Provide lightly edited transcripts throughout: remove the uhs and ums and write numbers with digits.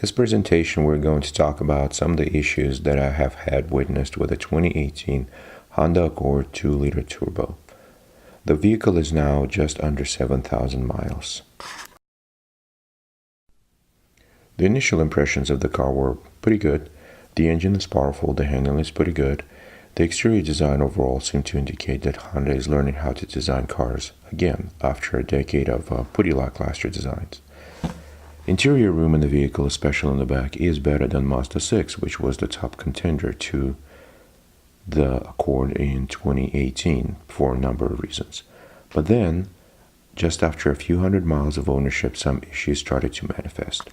This presentation we're going to talk about some of the issues that I have had witnessed with the 2018 Honda Accord 2-liter turbo. The vehicle is now just under 7,000 miles. The initial impressions of the car were pretty good. The engine is powerful, the handling is pretty good. The exterior design overall seemed to indicate that Honda is learning how to design cars again after a decade of pretty lackluster designs. Interior room in the vehicle, especially in the back, is better than Mazda 6, which was the top contender to the Accord in 2018 for a number of reasons. But then, just after a few hundred miles of ownership, some issues started to manifest.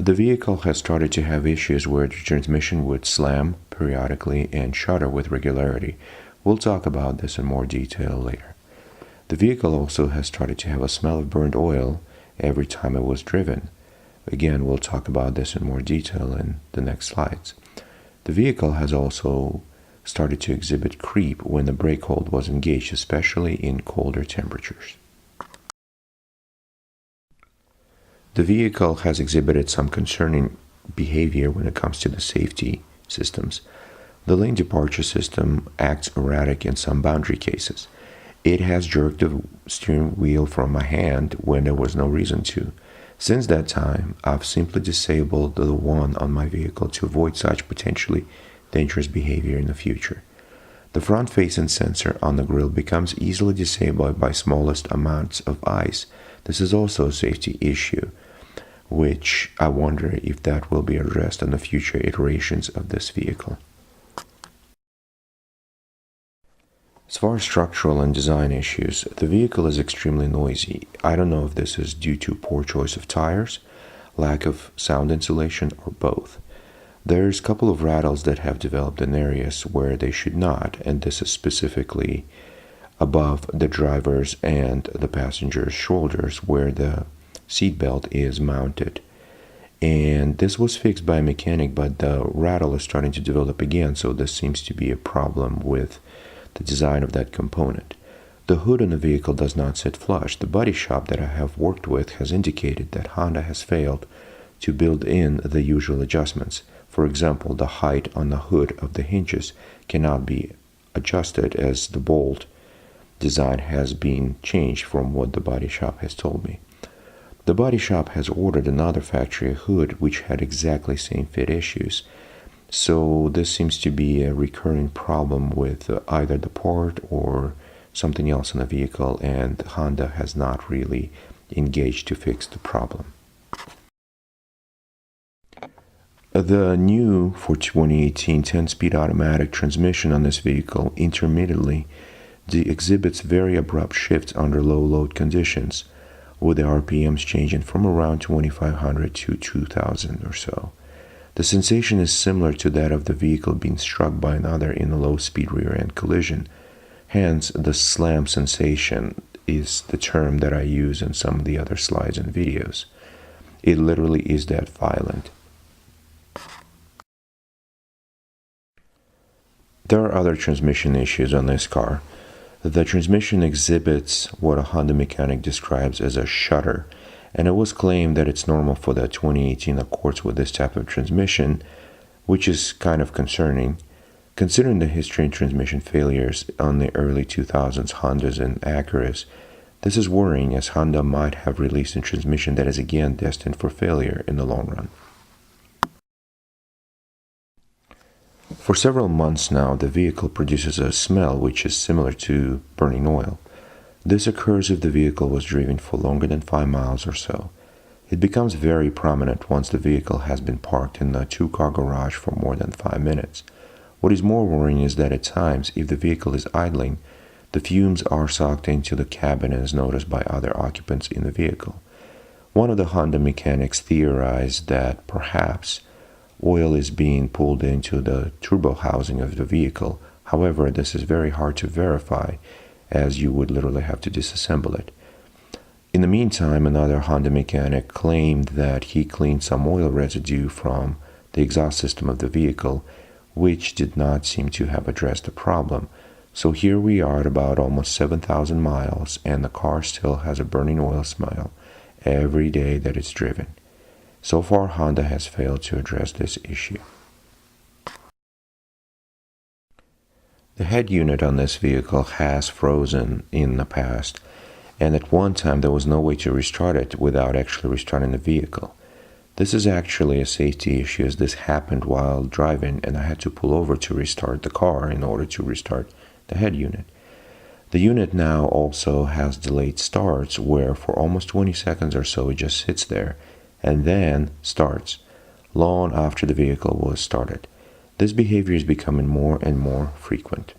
The vehicle has started to have issues where the transmission would slam periodically and shudder with regularity. We'll talk about this in more detail later. The vehicle also has started to have a smell of burnt oil every time it was driven. Again, we'll talk about this in more detail in the next slides. The vehicle has also started to exhibit creep when the brake hold was engaged, especially in colder temperatures. The vehicle has exhibited some concerning behavior when it comes to the safety systems. The lane departure system acts erratic in some boundary cases. It has jerked the steering wheel from my hand when there was no reason to. Since that time, I've simply disabled the one on my vehicle to avoid such potentially dangerous behavior in the future. The front-facing sensor on the grille becomes easily disabled by smallest amounts of ice. This is also a safety issue, which I wonder if that will be addressed in the future iterations of this vehicle. As far as structural and design issues, the vehicle is extremely noisy. I don't know if this is due to poor choice of tires, lack of sound insulation, or both. There's a couple of rattles that have developed in areas where they should not, and this is specifically above the driver's and the passenger's shoulders where the seatbelt is mounted. And this was fixed by a mechanic, but the rattle is starting to develop again, so this seems to be a problem with the design of that component. The hood on the vehicle does not sit flush. The body shop that I have worked with has indicated that Honda has failed to build in the usual adjustments. For example, the height on the hood of the hinges cannot be adjusted as the bolt design has been changed from what the body shop has told me. The body shop has ordered another factory hood which had exactly same fit issues. So this seems to be a recurring problem with either the part or something else in the vehicle, and Honda has not really engaged to fix the problem. The new for 2018 10-speed automatic transmission on this vehicle intermittently exhibits very abrupt shifts under low load conditions, with the RPMs changing from around 2,500 to 2,000 or so. The sensation is similar to that of the vehicle being struck by another in a low-speed rear-end collision. Hence, the slam sensation is the term that I use in some of the other slides and videos. It literally is that violent. There are other transmission issues on this car. The transmission exhibits what a Honda mechanic describes as a shudder, and it was claimed that it's normal for the 2018 Accords with this type of transmission, which is kind of concerning. Considering the history in transmission failures on the early 2000s Hondas and Acuras, this is worrying, as Honda might have released a transmission that is again destined for failure in the long run. For several months now, the vehicle produces a smell which is similar to burning oil. This occurs if the vehicle was driven for longer than 5 miles or so. It becomes very prominent once the vehicle has been parked in a two-car garage for more than 5 minutes. What is more worrying is that at times, if the vehicle is idling, the fumes are sucked into the cabin and is noticed by other occupants in the vehicle. One of the Honda mechanics theorized that perhaps oil is being pulled into the turbo housing of the vehicle. However, this is very hard to verify, as you would literally have to disassemble it. In the meantime, another Honda mechanic claimed that he cleaned some oil residue from the exhaust system of the vehicle, which did not seem to have addressed the problem. So here we are at about almost 7,000 miles, and the car still has a burning oil smell, every day that it's driven. So far, Honda has failed to address this issue. The head unit on this vehicle has frozen in the past, and at one time there was no way to restart it without actually restarting the vehicle. This is actually a safety issue, as this happened while driving and I had to pull over to restart the car in order to restart the head unit. The unit now also has delayed starts, where for almost 20 seconds or so it just sits there and then starts long after the vehicle was started. This behavior is becoming more and more frequent.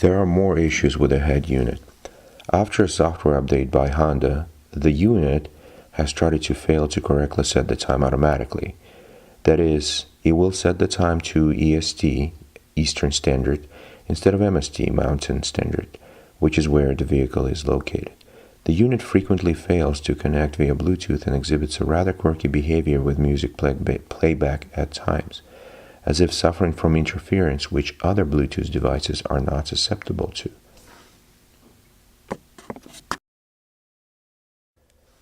There are more issues with the head unit. After a software update by Honda, the unit has started to fail to correctly set the time automatically. That is, it will set the time to EST, Eastern Standard, instead of MST, Mountain Standard, which is where the vehicle is located. The unit frequently fails to connect via Bluetooth and exhibits a rather quirky behavior with music playback at times, as if suffering from interference which other Bluetooth devices are not susceptible to.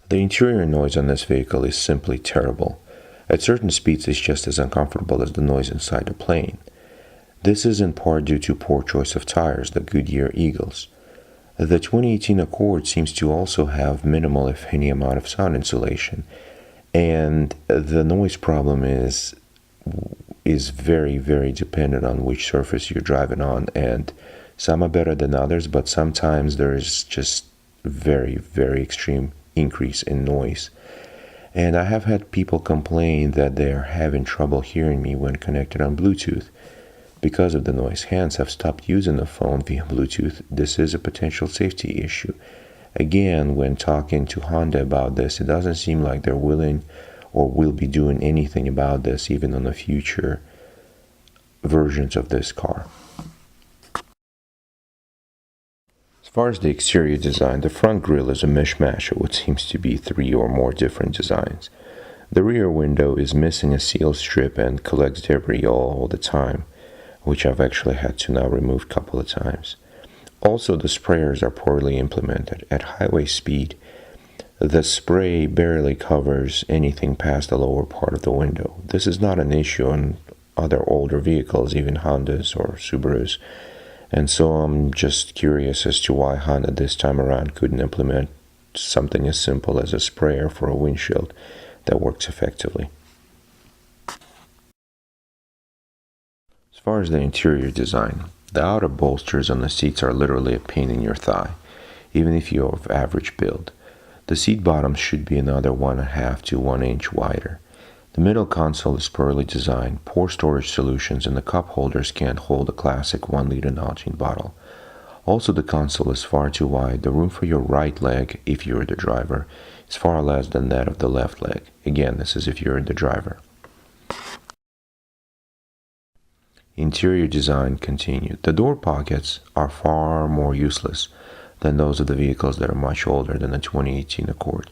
The interior noise on this vehicle is simply terrible. At certain speeds it's just as uncomfortable as the noise inside a plane. This is in part due to poor choice of tires, the Goodyear Eagles. The 2018 Accord seems to also have minimal, if any, amount of sound insulation, and the noise problem is very, very dependent on which surface you're driving on, and some are better than others, but sometimes there is just very, very extreme increase in noise. And I have had people complain that they're having trouble hearing me when connected on Bluetooth because of the noise. Hence, I've stopped using the phone via Bluetooth. This is a potential safety issue. Again, when talking to Honda about this, it doesn't seem like they're willing or will be doing anything about this, even on the future versions of this car. As far as the exterior design, the front grille is a mishmash of what seems to be 3 or more different designs. The rear window is missing a seal strip and collects debris all the time, which I've actually had to now remove a couple of times. Also, the sprayers are poorly implemented. At highway speed, the spray barely covers anything past the lower part of the window. This is not an issue on other older vehicles, even Hondas or Subarus, and so I'm just curious as to why Honda this time around couldn't implement something as simple as a sprayer for a windshield that works effectively. As far as the interior design, the outer bolsters on the seats are literally a pain in your thigh, even if you're of average build. The seat bottoms should be another 1.5 to 1 inch wider. The middle console is poorly designed, poor storage solutions, and the cup holders can't hold a classic 1-liter Nalgene bottle. Also, the console is far too wide. The room for your right leg, if you're the driver, is far less than that of the left leg. Again, this is if you're the driver. Interior design continued. The door pockets are far more useless than those of the vehicles that are much older than the 2018 Accord.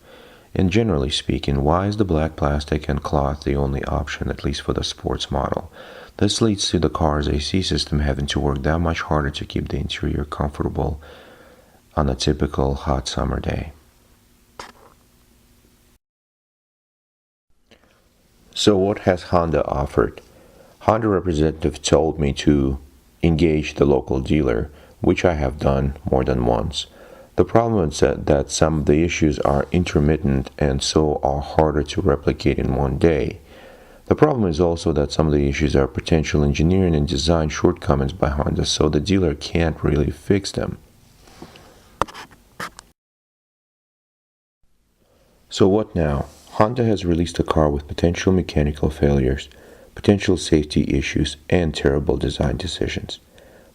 And generally speaking, why is the black plastic and cloth the only option, at least for the sports model? This leads to the car's AC system having to work that much harder to keep the interior comfortable on a typical hot summer day. So what has Honda offered? Honda representative told me to engage the local dealer, which I have done more than once. The problem is that some of the issues are intermittent and so are harder to replicate in one day. The problem is also that some of the issues are potential engineering and design shortcomings by Honda, so the dealer can't really fix them. So what now? Honda has released a car with potential mechanical failures, potential safety issues, and terrible design decisions.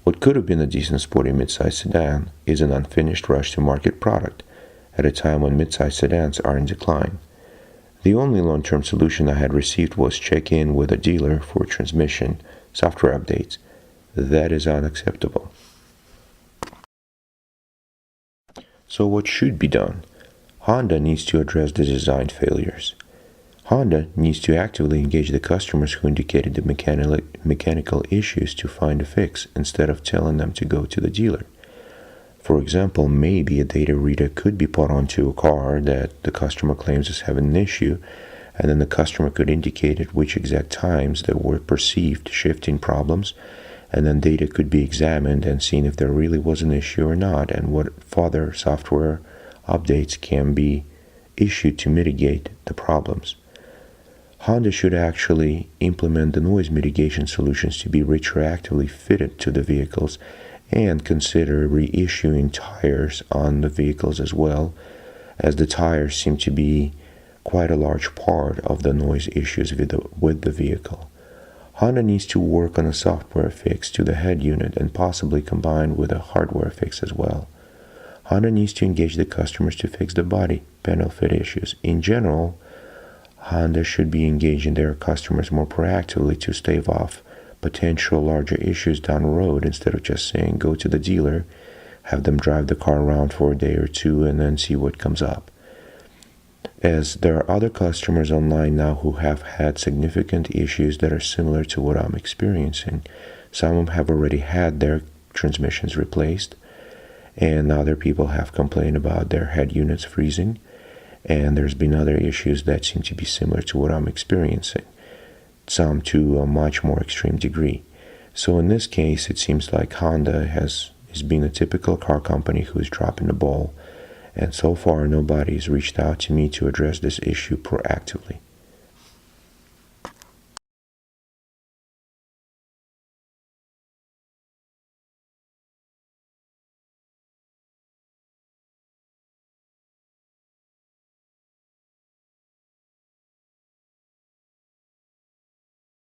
What could have been a decent sporty midsize sedan is an unfinished rush-to-market product at a time when midsize sedans are in decline. The only long-term solution I had received was check in with a dealer for transmission, software updates. That is unacceptable. So what should be done? Honda needs to address the design failures. Honda needs to actively engage the customers who indicated the mechanical issues to find a fix instead of telling them to go to the dealer. For example, maybe a data reader could be put onto a car that the customer claims is having an issue, and then the customer could indicate at which exact times there were perceived shifting problems, and then data could be examined and seen if there really was an issue or not, and what further software updates can be issued to mitigate the problems. Honda should actually implement the noise mitigation solutions to be retroactively fitted to the vehicles and consider reissuing tires on the vehicles as well, as the tires seem to be quite a large part of the noise issues with the vehicle. Honda needs to work on a software fix to the head unit and possibly combine with a hardware fix as well. Honda needs to engage the customers to fix the body panel fit issues. In general, Honda should be engaging their customers more proactively to stave off potential larger issues down the road instead of just saying go to the dealer, have them drive the car around for a day or two, and then see what comes up. As there are other customers online now who have had significant issues that are similar to what I'm experiencing. Some of them have already had their transmissions replaced, and other people have complained about their head units freezing, and there's been other issues that seem to be similar to what I'm experiencing, some to a much more extreme degree. So in this case, it seems like Honda has been a typical car company who's dropping the ball, and so far nobody's reached out to me to address this issue proactively.